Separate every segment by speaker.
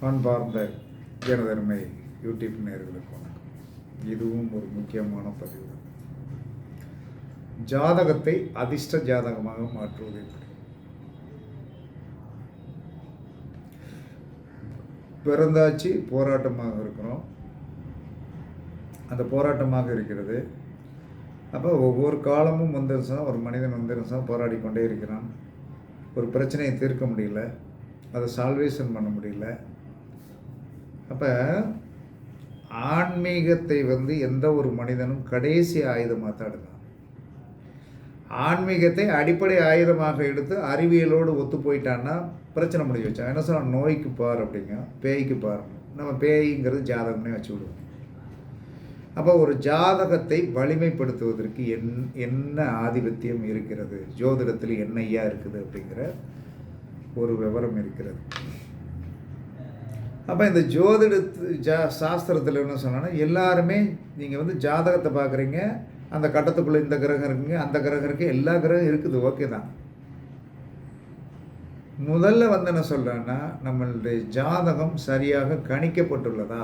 Speaker 1: அன்பார்ந்த எனதருமை யூடியூப் நேயர்களுக்கு வணக்கம். இதுவும் ஒரு முக்கியமான பதிவு. ஜாதகத்தை அதிர்ஷ்ட ஜாதகமாக மாற்றுவது எப்படி? பிறந்தாச்சு போராட்டமாக இருக்கிறோம். அந்த போராட்டமாக இருக்கிறது. அப்போ ஒவ்வொரு காலமும் வந்துருச்சா ஒரு மனிதன் வந்துருச்சா போராடி கொண்டே இருக்கிறான். ஒரு பிரச்சனையை தீர்க்க முடியல, அதை சால்வேஷன் பண்ண முடியல. அப்போ ஆன்மீகத்தை எந்த ஒரு மனிதனும் கடைசி ஆயுதமாக தான் எடுக்கலாம். ஆன்மீகத்தை அடிப்படை ஆயுதமாக எடுத்து அறிவியலோடு ஒத்து போயிட்டான்னா பிரச்சனை முடிஞ்சு வச்சான். என்ன சொல்ல, நோய்க்கு பார் அப்படிங்க, பேய்க்கு பார். நம்ம பேய்ங்கிறது ஜாதகம்னே வச்சு விடுவோம். அப்போ ஒரு ஜாதகத்தை வலிமைப்படுத்துவதற்கு என்ன ஆதிபத்தியம் இருக்கிறது, ஜோதிடத்தில் என்னையா இருக்குது அப்படிங்கிற ஒரு விவரம் இருக்கிறது. அப்போ இந்த ஜோதிட சாஸ்திரத்தில் என்ன சொன்னால், எல்லாருமே நீங்கள் ஜாதகத்தை பார்க்குறீங்க, அந்த கட்டத்துக்குள்ளே இந்த கிரகம் இருக்குங்க, அந்த கிரகம் இருக்குது, எல்லா கிரகம் இருக்குது, ஓகே தான். முதல்ல என்ன சொல்கிறேன்னா, நம்மளுடைய ஜாதகம் சரியாக கணிக்கப்பட்டுள்ளதா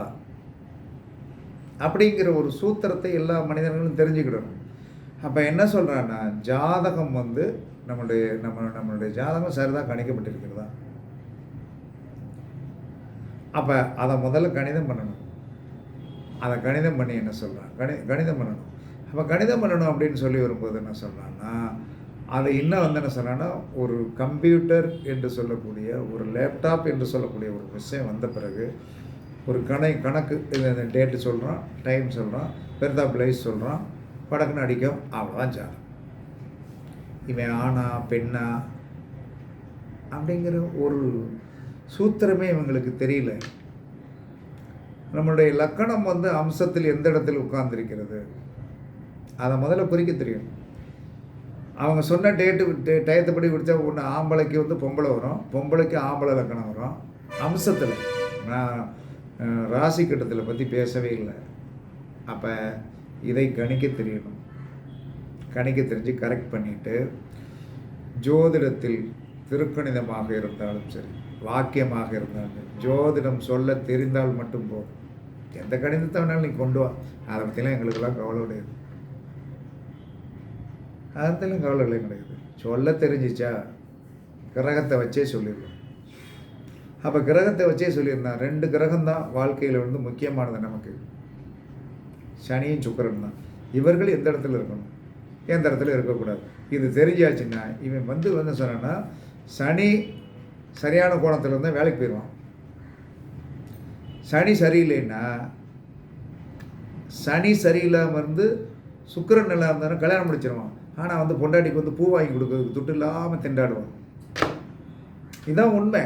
Speaker 1: அப்படிங்கிற ஒரு சூத்திரத்தை எல்லா மனிதர்களும் தெரிஞ்சுக்கிடணும். அப்போ என்ன சொல்கிறான்னா, ஜாதகம் நம்மளுடைய ஜாதகம் சரிதான் கணிக்கப்பட்டிருக்கிறதா. அப்போ அதை முதல்ல கணிதம் பண்ணணும். அதை கணிதம் பண்ணி என்ன சொல்கிறான், கணிதம் பண்ணணும். அப்போ கணிதம் பண்ணணும் அப்படின்னு சொல்லி வரும்போது என்ன சொல்கிறான்னா, அதை இன்னும் என்ன சொல்கிறான்னா, ஒரு கம்ப்யூட்டர் என்று சொல்லக்கூடிய, ஒரு லேப்டாப் என்று சொல்லக்கூடிய ஒரு விஷயம் வந்த பிறகு ஒரு கணக்கு இந்த டேட்டு சொல்கிறான், டைம் சொல்கிறான், பெருதா பிளேஸ் சொல்கிறான், படக்குன்னு அடிக்கும், அவ்வளோதான் ஜாதகம். இவன் ஆணா பெண்ணா அப்படிங்கிற ஒரு சூத்திரமே இவங்களுக்கு தெரியல. நம்மளுடைய லக்கணம் அம்சத்தில் எந்த இடத்தில் உட்கார்ந்துருக்கிறது அதை முதல்ல குறிக்க தெரியும். அவங்க சொன்ன டயத்தைப்படி குடித்தா ஒன்று ஆம்பளைக்கு பொம்பளை வரும், பொம்பளைக்கு ஆம்பளை லக்கணம் வரும். அம்சத்தில் நான் ராசி கட்டத்தில் பற்றி பேசவே இல்லை. அப்போ இதை கணிக்க தெரியணும். கணிக்க தெரிஞ்சு கரெக்ட் பண்ணிவிட்டு, ஜோதிடத்தில் திருக்கணிதமாக இருந்தாலும் சரி, வாக்கியமாக இருந்தாலும், ஜோதிடம் சொல்ல தெரிந்தால் மட்டும் போதும். எந்த கணிதத்தை வேணாலும் நீ கொண்டு வா, அதை பற்றிலாம் எங்களுக்கெல்லாம் கவலை கிடையாது. அதை பற்றிலாம் கவலை கிடையாது. சொல்ல தெரிஞ்சிச்சா கிரகத்தை வச்சே சொல்லிடலாம். அப்போ கிரகத்தை வச்சே சொல்லியிருந்தான். 2 கிரகம்தான் வாழ்க்கையில் முக்கியமானது நமக்கு, சனியும் சுக்கிரன் தான். இவர்கள் எந்த இடத்துல இருக்கணும், எந்த இடத்துல இருக்கக்கூடாது, இது தெரிஞ்சாச்சுன்னா இவன் சொன்னான்னா, சனி சரியான கோணத்தில் இருந்தால் வேலைக்கு போயிடுவான். சனி சரியில்லைன்னா, சனி சரியில்லாமல் சுக்கிரன் நல்லா இருந்தாலும் கல்யாணம் முடிச்சிடுவான். ஆனால் பொண்டாட்டிக்கு பூ வாங்கி கொடுக்கறதுக்கு துட்டு இல்லாமல் திண்டாடுவான். இதுதான் உண்மை.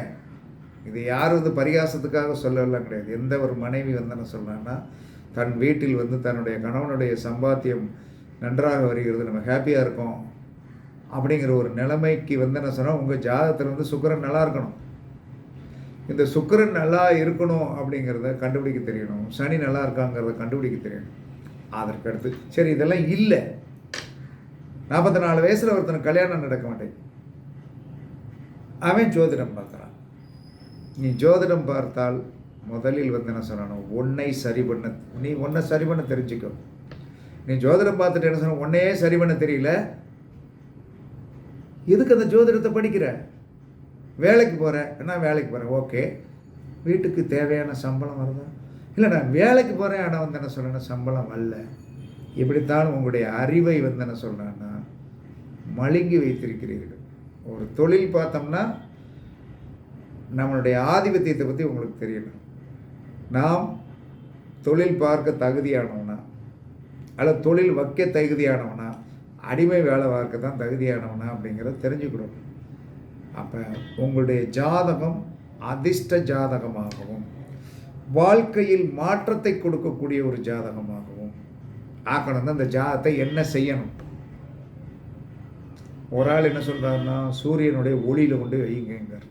Speaker 1: இது யார் பரிகாசத்துக்காக சொல்லலாம் கிடையாது. எந்த ஒரு மனைவி என்ன சொல்கிறான்னா, தன் வீட்டில் தன்னுடைய கணவனுடைய சம்பாத்தியம் நன்றாக வருகிறது, நம்ம ஹாப்பியாக இருக்கோம் அப்படிங்கிற ஒரு நிலைமைக்கு என்ன சொன்னால், உங்கள் ஜாதகத்தில் சுக்கிரன் நல்லா இருக்கணும். இந்த சுக்கிரன் நல்லா இருக்கணும் அப்படிங்கிறத கண்டுபிடிக்க தெரியணும். சனி நல்லா இருக்காங்கிறத கண்டுபிடிக்க தெரியணும். அதற்கடுத்து சரி இதெல்லாம் இல்லை, 44 வயசில் ஒருத்தனுக்கு கல்யாணம் நடக்க மாட்டேங்குது, அவன் ஜோதிடம் பார்க்குறான். நீ ஜோதிடம் பார்த்தால் முதலில் என்ன சொல்லணும், உன்னை சரி பண்ண, நீ ஒன்றை சரி பண்ண தெரிஞ்சுக்கோ. நீ ஜோதிடம் பார்த்துட்டு என்ன சொன்ன, உன்னையே சரி பண்ண தெரியல, எதுக்கு அந்த ஜோதிடத்தை படிக்கிற? வேலைக்கு போகிறேன், நான் வேலைக்கு போகிறேன், ஓகே, வீட்டுக்கு தேவையான சம்பளம் வருதா? இல்லை, நான் வேலைக்கு போகிறேன், ஆனால் என்ன சொல்கிறேன்னா சம்பளம் வரல. இப்படித்தான் உங்களுடைய அறிவை என்ன சொல்கிறேன்னா மழுங்கி வைத்திருக்கிறீர்கள். ஒரு தொழில் பார்த்தோம்னா நம்மளுடைய ஆதிபத்தியத்தை பற்றி உங்களுக்கு தெரியணும். நாம் தொழில் பார்க்க தகுதியானவனா, அல்லது தொழில் வைக்க தகுதியானவனா, அடிமை வேலை பார்க்க தான் தகுதியானவனா அப்படிங்கிறத தெரிஞ்சுக்கணும். அப்போ உங்களுடைய ஜாதகம் அதிர்ஷ்ட ஜாதகமாகவும் வாழ்க்கையில் மாற்றத்தை கொடுக்கக்கூடிய ஒரு ஜாதகமாகவும் ஆக்கணும். அந்த ஜாதகத்தை என்ன செய்யணும்? ஒரு ஆள் என்ன சொல்கிறாருன்னா, சூரியனுடைய ஒளியில் கொண்டு வைங்கிறார்.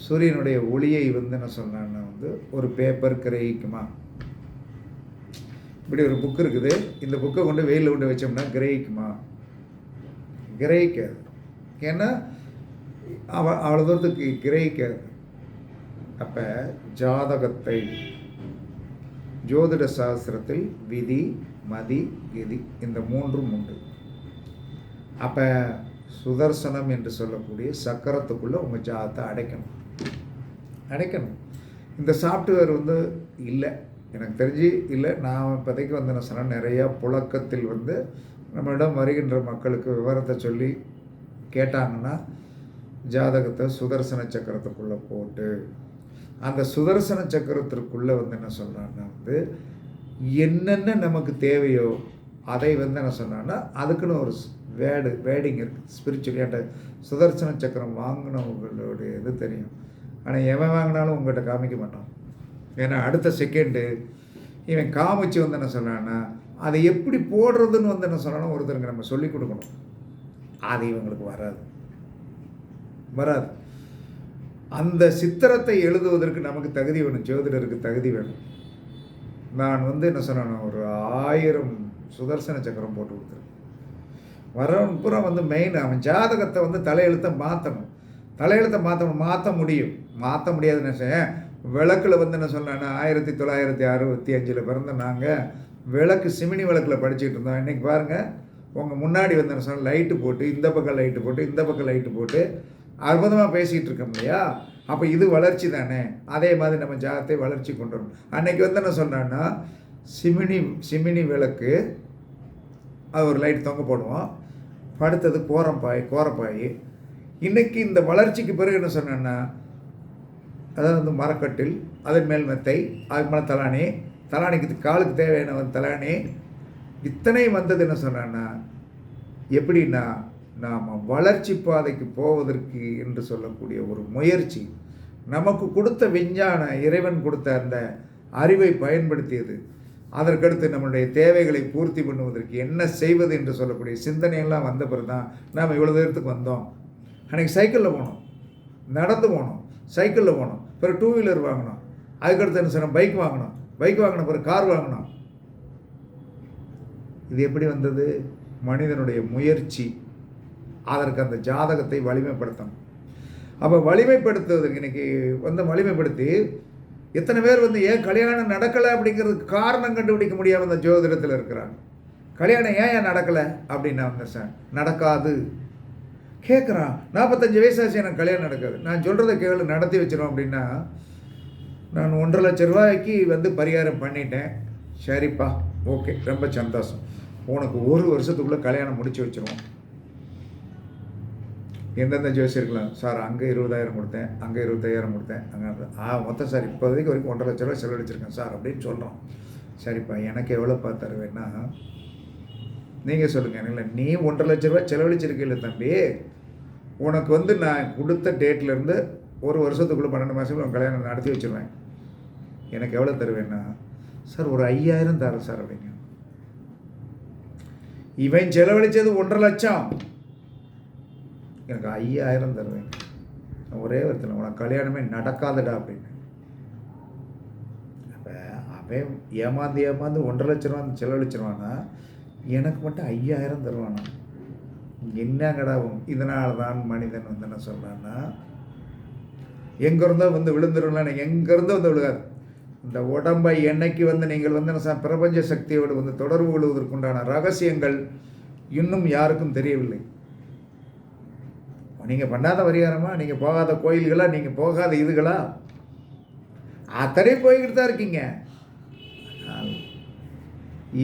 Speaker 1: சூரியனுடைய ஒளியை என்ன சொன்னான்னா ஒரு பேப்பர் கிரகிக்குமா? இப்படி ஒரு புக்கு இருக்குது, இந்த புக்கை கொண்டு வெயிலில் கொண்டு வச்சோம்னா கிரகிக்குமா? கிரகிக்காது. ஏன்னா அவ்வளோ தூரத்துக்கு கிரகிக்காது. அப்போ ஜாதகத்தை ஜோதிட சாஸ்திரத்தில் விதி, மதி, கதி இந்த மூன்றும் உண்டு. அப்போ சுதர்சனம் என்று சொல்லக்கூடிய சக்கரத்துக்குள்ளே உங்கள் ஜாதகத்தை அடைக்கணும். இந்த சாஃப்ட்வேர் இல்லை, எனக்கு தெரிஞ்சு இல்லை. நான் இப்போதைக்கு என்ன சொன்னால், நிறையா புழக்கத்தில் நம்மளிடம் வருகின்ற மக்களுக்கு விவரத்தை சொல்லி கேட்டாங்கன்னா, ஜாதகத்தை சுதர்சன சக்கரத்துக்குள்ளே போட்டு அந்த சுதர்சன சக்கரத்திற்குள்ளே என்ன சொல்கிறான்னா, என்னென்ன நமக்கு தேவையோ அதை என்ன சொன்னான்னா, அதுக்குன்னு ஒரு வேடிங் இருக்குது. ஸ்பிரிச்சுவலியாட்ட சுதர்சன சக்கரம் வாங்கினவங்களுடைய இது தெரியும். ஆனால் எவன் வாங்கினாலும் உங்கள்கிட்ட காமிக்க மாட்டான். ஏன்னா அடுத்த செகண்டு இவன் காமிச்சு என்ன சொன்னான்னா, அதை எப்படி போடுறதுன்னு என்ன சொன்னாலும் ஒருத்தருக்கு நம்ம சொல்லிக் கொடுக்கணும். அது இவங்களுக்கு வராது. அந்த சித்திரத்தை எழுதுவதற்கு நமக்கு தகுதி வேணும், ஜோதிடருக்கு தகுதி வேணும். நான் என்ன சொன்னேன்னா, ஒரு 1000 சுதர்சன சக்கரம் போட்டு கொடுத்துருக்கேன். வரவன் பூரா மெயின் அவன் ஜாதகத்தை தலையெழுத்தை மாற்ற முடியும். மாற்ற முடியாதுன்னு நினச்சேன். விளக்கில் என்ன சொன்னேன்னா, 1965 பிறந்த நாங்கள் விளக்கு சிமினி விளக்கில் படிச்சுட்டு இருந்தோம். இன்றைக்கி பாருங்கள், உங்கள் முன்னாடி என்ன சொன்னால் லைட்டு போட்டு, இந்த பக்கம் லைட்டு போட்டு, இந்த பக்கம் லைட்டு போட்டு அற்புதமாக பேசிகிட்டு இருக்கோம் இல்லையா? அப்போ இது வளர்ச்சி தானே. அதே மாதிரி நம்ம ஜாதகத்தை வளர்ச்சி கொண்டு வரணும். அன்றைக்கி என்ன சொன்னான்னா, சிமினி விளக்கு அது ஒரு லைட் தொங்க போடுவோம், படுத்தது கோரப்பாய். இன்றைக்கி இந்த வளர்ச்சிக்கு பிறகு என்ன சொன்னேன்னா, அதாவது மரக்கட்டில், அதன் மேல் மெத்தை, அதுக்கு மேலே தலானிக்கு காலுக்கு தேவையான தலானி, இத்தனை வந்தது என்ன சொன்னான்னா, எப்படின்னா நாம் வளர்ச்சி பாதைக்கு போவதற்கு என்று சொல்லக்கூடிய ஒரு முயற்சி, நமக்கு கொடுத்த விஞ்ஞான இறைவன் கொடுத்த அந்த அறிவை பயன்படுத்தியது. அதற்கடுத்து நம்மளுடைய தேவைகளை பூர்த்தி பண்ணுவதற்கு என்ன செய்வது என்று சொல்லக்கூடிய சிந்தனையெல்லாம் வந்த பிறகு தான் நாம் இவ்வளோ தூரத்துக்கு வந்தோம். அன்றைக்கி சைக்கிளில் போனோம், நடந்து போனோம், சைக்கிளில் போனோம், பிறகு 2 வீலர் வாங்கினோம், அதுக்கடுத்து என்ன சொன்னால் பைக் வாங்கின பிறகு கார் வாங்கினோம். இது எப்படி வந்தது? மனிதனுடைய முயற்சி. அதற்கு அந்த ஜாதகத்தை வலிமைப்படுத்தணும். அப்போ வலிமைப்படுத்துவதற்கு இன்றைக்கி வலிமைப்படுத்தி எத்தனை பேர் ஏன் கல்யாணம் நடக்கலை அப்படிங்கிறதுக்கு காரணம் கண்டுபிடிக்க முடியாமல் அந்த ஜோதிடத்தில் இருக்கிறாங்க. கல்யாணம் ஏன் நடக்கலை அப்படின்னா, நடக்காது கேட்குறான். 45 வயசாச்சு எனக்கு கல்யாணம் நடக்காது. நான் சொல்கிறத கேளு, நடத்தி வச்சிடும் அப்படின்னா, நான் 1.5 லட்ச ரூபாய்க்கு பரிகாரம் பண்ணிட்டேன். சரிப்பா, ஓகே, ரொம்ப சந்தோஷம், உனக்கு 1 வருஷத்துக்குள்ளே கல்யாணம் முடிச்சு வச்சிருவோம். எந்தெந்த ஜோசியர்களாம் சார், அங்கே 20,000 கொடுத்தேன், அங்கே 25,000 கொடுத்தேன், அங்கே மொத்தம் சார் இப்போதைக்கு வரைக்கும் 1.5 லட்ச ரூபா செலவழிச்சிருக்கேன் சார் அப்படின்னு சொல்கிறோம். சரிப்பா, எனக்கு எவ்வளோப்பா தருவேன்னா நீங்கள் சொல்லுங்கள். இல்லை, நீ 1.5 லட்ச ரூபா செலவழிச்சிருக்கீல்ல தம்பி, உனக்கு நான் கொடுத்த டேட்லேருந்து 1 வருஷத்துக்குள்ளே 12 மாதத்துக்குள்ள கல்யாணம் நடத்தி வச்சுருவேன். எனக்கு எவ்வளோ தருவேன்னா, சார் ஒரு 5,000 தரேன் சார் அப்படிங்க. இவன் செலவழித்தது 1.5 லட்சம், எனக்கு 5,000 தருவேன். ஒரே ஒருத்தர், உனக்கு கல்யாணமே நடக்காதுடா அப்படின்னு. அப்போ அவன் ஏமாந்து 1.5 லட்ச ரூபா செலவழிச்சிருவானா, எனக்கு மட்டும் 5,000 தருவானா? என்னங்கடாவும். இதனால தான் மனிதன் என்ன சொல்கிறான்னா, எங்கேருந்தோ விழுந்துருலாம், எங்கேருந்தோ விழுகாது. இந்த உடம்பை என்னைக்கு நீங்கள் பிரபஞ்ச சக்தியோடு தொடர்பு கொள்வதற்குண்டான ரகசியங்கள் இன்னும் யாருக்கும் தெரியவில்லை. நீங்கள் பண்ணாத பரிகாரமா, நீங்கள் போகாத கோயில்களா, நீங்கள் போகாத இதுகளா, அத்தனை போய்கிட்டு தான் இருக்கீங்க.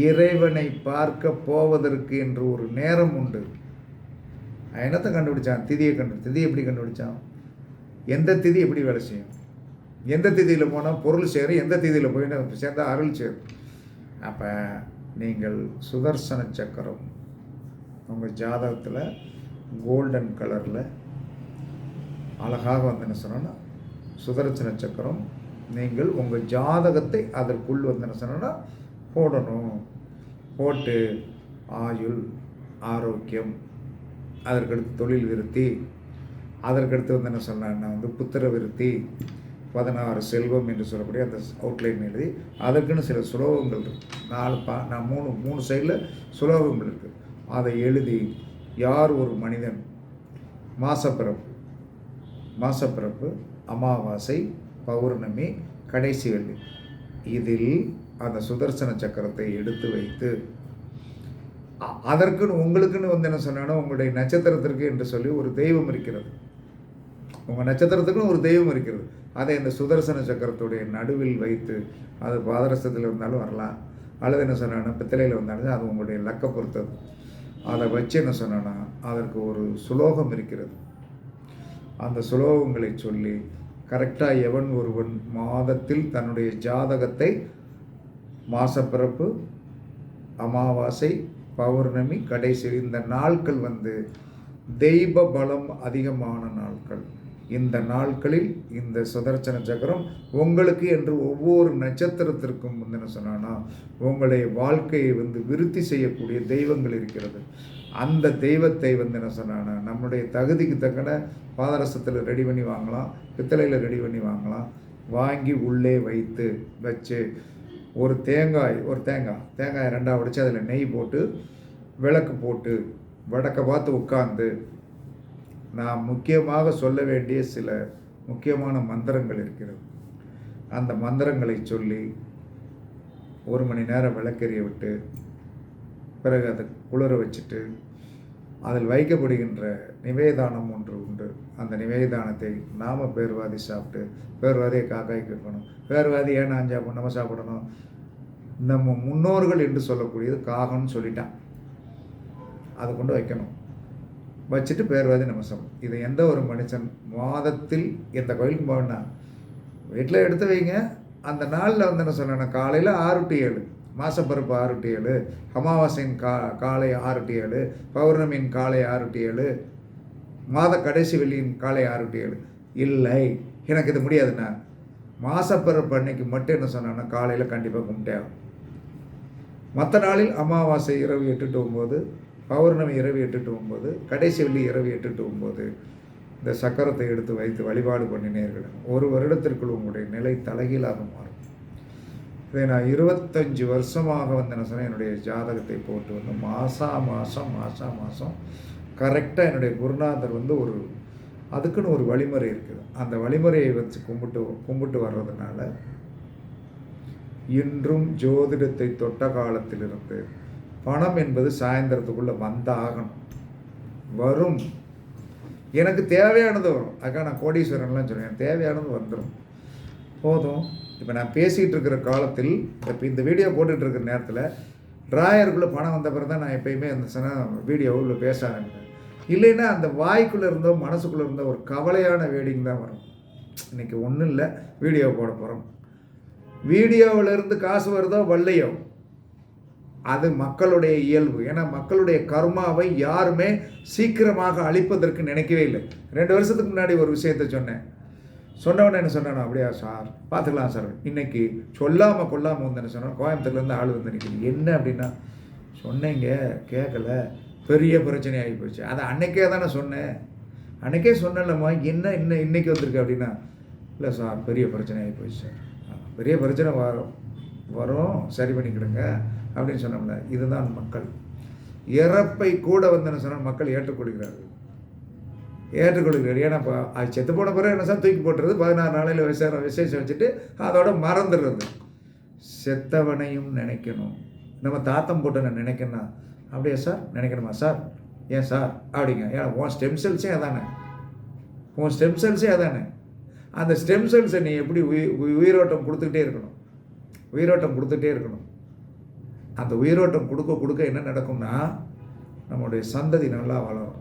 Speaker 1: இறைவனை பார்க்க போவதற்கு என்று ஒரு நேரம் உண்டு. என்னத்தை கண்டுபிடிச்சான்? திதி எப்படி கண்டுபிடிச்சான்? எந்த திதி எப்படி வேலை செய்யும், எந்த திதியில் போனால் பொருள் சேரும், எந்த திதியில் போய் சேர்ந்தால் அருள் சேரும். அப்போ நீங்கள் சுதர்சன சக்கரம் உங்கள் ஜாதகத்தில் கோல்டன் கலரில் அழகாக என்ன சொன்னோன்னா, சுதர்சன சக்கரம் நீங்கள் உங்கள் ஜாதகத்தை அதற்குள் என்ன சொன்னோன்னா போடணும். போட்டு ஆயுள், ஆரோக்கியம், அதற்கடுத்து தொழில் விருத்தி, அதற்கடுத்து என்ன சொன்னான்னா புத்திர விருத்தி, 16 செல்வம் என்று சொல்லக்கூடிய அந்த அவுட்லைன் எழுதி அதற்குன்னு சில சுலோகங்கள் இருக்குது. நான் மூணு சைடில் சுலோகங்கள் இருக்குது. அதை எழுதி யார் ஒரு மனிதன் மாசப்பிறப்பு, அமாவாசை, பௌர்ணமி, கடைசி வெள்ளி. இதில் அந்த சுதர்சன சக்கரத்தை எடுத்து வைத்து அதற்குன்னு உங்களுக்குன்னு வந்து என்ன சொன்னாலும் உங்களுடைய நட்சத்திரத்திற்கு என்று சொல்லி ஒரு தெய்வம் இருக்கிறது. உங்கள் நட்சத்திரத்துக்குன்னு ஒரு தெய்வம் இருக்கிறது. அதை இந்த சுதர்சன சக்கரத்துடைய நடுவில் வைத்து, அது பாதரசத்தில் இருந்தாலும் வரலாம், அல்லது என்ன சொன்னா பித்தளையில் வந்தாலும் அது உங்களுடைய லக்க பொறுத்தது. அதை வச்சு என்ன சொன்னா அதற்கு ஒரு சுலோகம் இருக்கிறது. அந்த சுலோகங்களை சொல்லி கரெக்டாக எவன் ஒருவன் மாதத்தில் தன்னுடைய ஜாதகத்தை மாசப்பிறப்பு, அமாவாசை, பௌர்ணமி, கடைசி இந்த நாட்கள் வந்து தெய்வ பலம் அதிகமான நாட்கள். இந்த நாட்களில் இந்த சுதர்சன சக்கரம் உங்களுக்கு என்று ஒவ்வொரு நட்சத்திரத்திற்கும் வந்து என்ன சொன்னா உங்களுடைய வாழ்க்கையை வந்து விருத்தி செய்யக்கூடிய தெய்வங்கள் இருக்கிறது. அந்த தெய்வத்தை வந்து என்ன சொன்னா நம்முடைய தகுதிக்கு தக்கன பாதரசத்தில் ரெடி பண்ணி வாங்கலாம், பித்தளையில் ரெடி பண்ணி வாங்கலாம். வாங்கி உள்ளே வச்சு ஒரு தேங்காய் ரெண்டாக உடைச்சு அதில் நெய் போட்டு விளக்கு போட்டு வடக்க பார்த்து உட்கார்ந்து நான் முக்கியமாக சொல்ல வேண்டிய சில முக்கியமான மந்திரங்கள் இருக்கிறது. அந்த மந்திரங்களை சொல்லி 1 மணி நேரம் விளக்கெறிய விட்டு பிறகு அதை குளிர வச்சுட்டு அதில் வைக்கப்படுகின்ற நிவேதானம் ஒன்று உண்டு. அந்த நிவேதானத்தை நாம பேர்வாதி சாப்பிட்டு, பேர்வாதியை காக்காய்க்கு வைக்கணும். பேர்வாதி ஏன் நான் நம்ம சாப்பிடணும்? நம்ம முன்னோர்கள் என்று சொல்லக்கூடியது காகம்னு சொல்லிட்டான், அதை கொண்டு வைக்கணும். வச்சுட்டு பேர்வாதி நம்ம சாப்பிடணும். இதை எந்த ஒரு மனுஷன் மாதத்தில் எந்த கோயிலுக்கு போவேன்னா வீட்டில் எடுத்து வைங்க. அந்த நாளில் வந்து என்ன சொன்னேன்னா காலையில் 6 to 7, மாசப்பருப்பு 6 to 7, அமாவாசையின் காலை 6 to 7, பௌர்ணமியின் காலை 6 to 7, மாத கடைசி வெள்ளியின் காலை 6 to 7. இல்லை எனக்கு இது முடியாதுண்ணா, மாசப்பருப்பு அன்னைக்கு மட்டும் என்ன சொன்னான்னா காலையில் கண்டிப்பாக கும்பிட்டே ஆகும். மற்ற நாளில் அமாவாசை இரவு 8 to 9, பௌர்ணமி இரவு 8 to 9, கடைசி வெள்ளி இரவு 8 to 9 இந்த சக்கரத்தை எடுத்து வைத்து வழிபாடு பண்ணினீர்கள். 1 வருடத்திற்குள் உங்களுடைய நிலை தலைகீழாக மாறும். இதை நான் 25 வருஷமாக வந்து என்ன சொன்னேன், என்னுடைய ஜாதகத்தை போட்டு வந்து மாதம் கரெக்டாக என்னுடைய குருநாதர் வந்து அதுக்குன்னு ஒரு வழிமுறை இருக்குது. அந்த வழிமுறையை வச்சு கும்பிட்டு வர்றதுனால இன்றும் ஜோதிடத்தை தொட்ட காலத்திலிருந்து பணம் என்பது சாயந்தரத்துக்குள்ளே வந்தாகணும். வரும், எனக்கு தேவையானது வரும். அதுக்காக நான் கோடீஸ்வரன்லாம் சொல்லுவேன், தேவையானது வந்துடும் போதும். இப்போ நான் பேசிகிட்டு இருக்கிற காலத்தில், இப்போ இந்த வீடியோ போட்டுகிட்டு இருக்கிற நேரத்தில் ட்ராயருக்குள்ளே பணம் வந்த பிறகு தான் நான் எப்பயுமே அந்த வீடியோவில் பேச ஆரம்பிப்பேன். இல்லைன்னா அந்த வாய்க்குள்ளே இருந்தோ மனசுக்குள்ளே இருந்தோ ஒரு கவலையான வேடிங் தான் வரும். இன்றைக்கி ஒன்றும் இல்லை, வீடியோ போட போகிறோம். வீடியோவிலேருந்து காசு வருதோ வரலையோ அது மக்களுடைய இயல்பு. ஏன்னா மக்களுடைய கர்மாவை யாருமே சீக்கிரமாக அழிப்பதற்கு நினைக்கவே இல்லை. 2 வருஷத்துக்கு முன்னாடி ஒரு விஷயத்தை சொன்னவொன்னே என்ன சொன்னானோ, அப்படியா சார் பார்த்துக்கலாம் சார், இன்றைக்கி சொல்லாமல் கொள்ளாமல் வந்து என்ன சொன்னோம், கோயம்புத்தூர்லேருந்து ஆள் வந்து நிற்கிது. என்ன அப்படின்னா, சொன்னீங்க கேட்கல, பெரிய பிரச்சனை ஆகி போச்சு. அதை அன்றைக்கே தானே சொன்னேன், அன்றைக்கே சொன்னேன்லம்மா, என்ன இன்னைக்கு வந்திருக்கு அப்படின்னா, இல்லை சார் பெரிய பிரச்சனை ஆகி போச்சு சார், பெரிய பிரச்சனை வரும் சரி பண்ணிக்கிடுங்க அப்படின்னு சொன்னோம்ல. இதுதான் மக்கள். இறப்பை கூட வந்து என்ன சொன்னால் மக்கள் ஏற்றுக்கொள்கிறார்கள். ஏன்னா இப்போ அது செத்து போன பிறகு என்ன சார் தூக்கி போட்டுறது, 16 நாளையில் விசேஷம் வச்சுட்டு அதோட மறந்துடுறது. செத்தவனையும் நினைக்கணும். நம்ம தாத்தம் போட்டு நான் நினைக்கணும், அப்படியே சார் நினைக்கணுமா சார், ஏன் சார் அப்படிங்க. ஏன்னா உன் ஸ்டெம் செல்ஸே அதானே. அந்த ஸ்டெம் செல்ஸை நீ எப்படி உயிரோட்டம் கொடுத்துக்கிட்டே இருக்கணும். அந்த உயிரோட்டம் கொடுக்க என்ன நடக்கும்னா, நம்முடைய சந்ததி நல்லா வளரும்,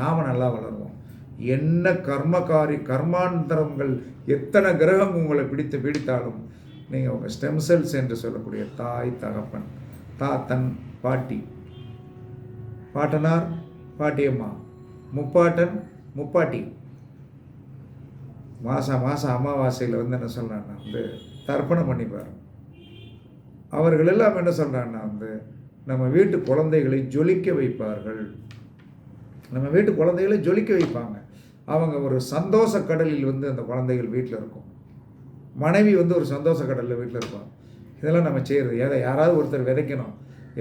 Speaker 1: நாம் நல்லா வளருவோம். என்ன கர்மாந்தரங்கள் எத்தனை கிரகம் உங்களை பிடித்தாலும் நீங்கள் உங்கள் ஸ்டெம் செல்ஸ் என்று சொல்லக்கூடிய தாய், தகப்பன், தாத்தன், பாட்டி, பாட்டனார், பாட்டியம்மா, முப்பாட்டன், முப்பாட்டி, மாதம் அமாவாசையில் வந்து என்ன சொல்கிறான்னா வந்து தர்ப்பணம் பண்ணிப்பார். அவர்கள் எல்லாம் என்ன சொல்கிறாங்கன்னா வந்து நம்ம வீட்டு குழந்தைகளை ஜொலிக்க வைப்பார்கள். அவங்க ஒரு சந்தோஷ கடலில் வந்து அந்த குழந்தைகள் வீட்டில் இருக்கும். மனைவி வந்து ஒரு சந்தோஷ கடலில் வீட்டில் இருப்பாங்க. இதெல்லாம் நம்ம செய்கிறது. யாராவது ஒருத்தர் விதைக்கணும்,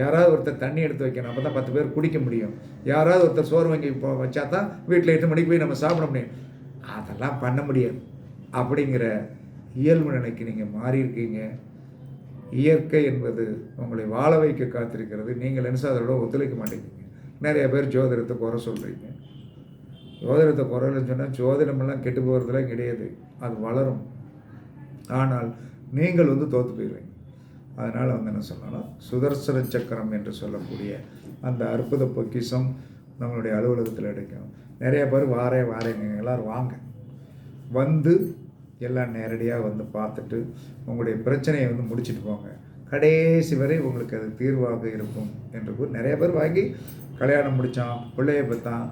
Speaker 1: யாராவது ஒருத்தர் தண்ணி எடுத்து வைக்கணும், அப்போ தான் 10 பேர் குடிக்க முடியும். யாராவது ஒருத்தர் சோறு வாங்கி வச்சா தான் வீட்டில் 8 மணிக்கு போய் நம்ம சாப்பிட முடியும். அதெல்லாம் பண்ண முடியாது. அப்படிங்கிற இயல்பு நிலைக்கு நீங்கள் மாறியிருக்கீங்க. இயற்கை என்பது உங்களை வாழ வைக்க காத்திருக்கிறது. நீங்கள் என்ன அதோட ஒத்துழைக்க மாட்டேங்கிறீங்க. நிறைய பேர் ஜோதிடத்தை குறை சொல்கிறீங்க. ஜோதிடத்தை குறைன்னு சொன்னால் ஜோதிடமெல்லாம் கெட்டு போகிறதுலாம் கிடையாது, அது வளரும். ஆனால் நீங்கள் தோற்று போயிடுவீங்க. அதனால் என்ன சொன்னாலும் சுதர்சன சக்கரம் என்று சொல்லக்கூடிய அந்த அற்புத பொக்கிஷம் நம்மளுடைய அலுவலகத்தில் கிடைக்கும். நிறைய பேர் வாரேங்க எல்லோரும் வாங்க, வந்து எல்லாம் நேரடியாக பார்த்துட்டு உங்களுடைய பிரச்சனையை முடிச்சுட்டு போங்க. கடைசி வரை உங்களுக்கு அது தீர்வாக இருக்கும் என்று நிறைய பேர் வாங்கி கல்யாணம் முடித்தான், பிள்ளையை பெற்றான்.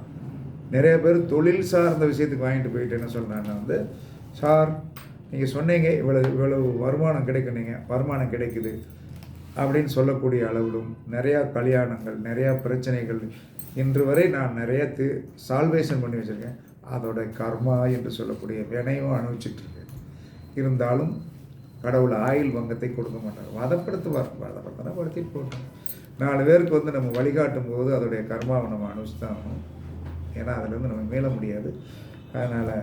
Speaker 1: நிறைய பேர் தொழில் சார்ந்த விஷயத்துக்கு வாங்கிட்டு போயிட்டு என்ன சொல்கிறாங்க, சார் நீங்கள் சொன்னீங்க இவ்வளவு வருமானம் கிடைக்குனீங்க, வருமானம் கிடைக்குது அப்படின்னு சொல்லக்கூடிய அளவிலும் நிறையா கல்யாணங்கள், நிறையா பிரச்சனைகள் இன்று வரை நான் நிறைய சால்வேஷன் பண்ணி வச்சுருக்கேன். அதோட கர்மா என்று சொல்லக்கூடிய வினையும் அனுபவிச்சுட்ருக்கேன். இருந்தாலும் கடவுள் ஆயுள் பங்கத்தை கொடுக்க மாட்டார், வதப்படுத்துவார். வதப்படுத்திட்டு போட்டோம். 4 பேருக்கு நம்ம வழிகாட்டும் போது அதோடைய கர்மாவை நம்ம அனுபவிச்சு தான் ஆகணும். ஏன்னா அதுலேருந்து நம்ம மீள முடியாது. அதனால்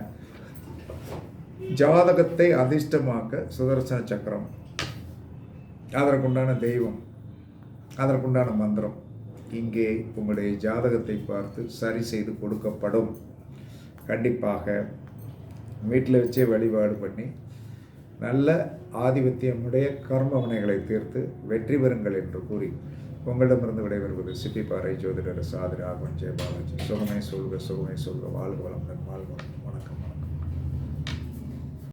Speaker 1: ஜாதகத்தை அதிர்ஷ்டமாக்க சுதர்சன சக்கரம், அதற்குண்டான தெய்வம், அதற்குண்டான மந்திரம் இங்கே உங்களுடைய ஜாதகத்தை பார்த்து சரி செய்து கொடுக்கப்படும். கண்டிப்பாக வீட்டில் வச்சே வழிபாடு பண்ணி நல்ல ஆதிபத்தியமுடைய கர்ம வினைகளை தீர்த்து வெற்றி பெறுங்கள் என்று கூறி உங்களிடமிருந்து விடைபெறுவது சிப்பிப்பாறை ஜோதிடர் சாதிராகவன் ஜெயபாலாஜி. சுகமே சொல்க, சுகமே சொல்க, வாழ்க வளமுடன், வாழ்க வளமுடன். வணக்கம்.